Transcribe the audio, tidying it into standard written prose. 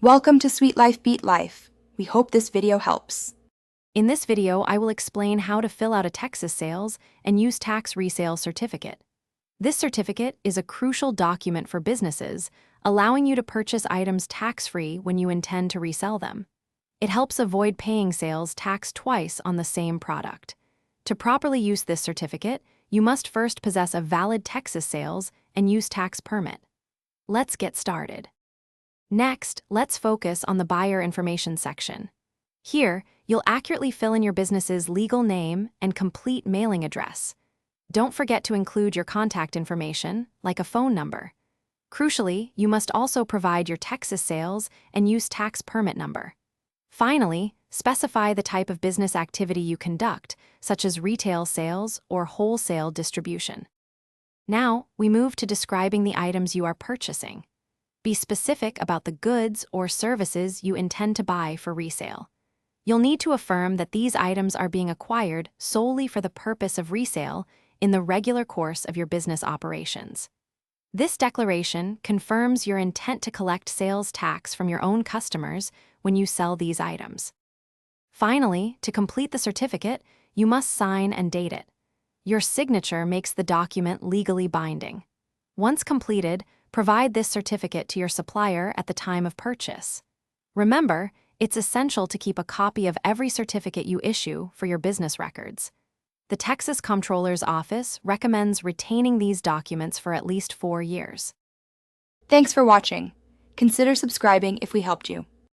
Welcome to Sweet Life Beat Life. We hope this video helps. In this video, I will explain how to fill out a Texas sales and use tax resale certificate. This certificate is a crucial document for businesses, allowing you to purchase items tax-free when you intend to resell them. It helps avoid paying sales tax twice on the same product. To properly use this certificate, you must first possess a valid Texas sales and use tax permit. Let's get started. Next, let's focus on the buyer information section. Here, you'll accurately fill in your business's legal name and complete mailing address. Don't forget to include your contact information, like a phone number. Crucially, you must also provide your Texas sales and use tax permit number. Finally, specify the type of business activity you conduct, such as retail sales or wholesale distribution. Now, we move to describing the items you are purchasing. Be specific about the goods or services you intend to buy for resale. You'll need to affirm that these items are being acquired solely for the purpose of resale in the regular course of your business operations. This declaration confirms your intent to collect sales tax from your own customers when you sell these items. Finally, to complete the certificate, you must sign and date it. Your signature makes the document legally binding. Once completed, provide this certificate to your supplier at the time of purchase. Remember, it's essential to keep a copy of every certificate you issue for your business records. The Texas Comptroller's Office recommends retaining these documents for at least 4 years. Thanks for watching. Consider subscribing if we helped you.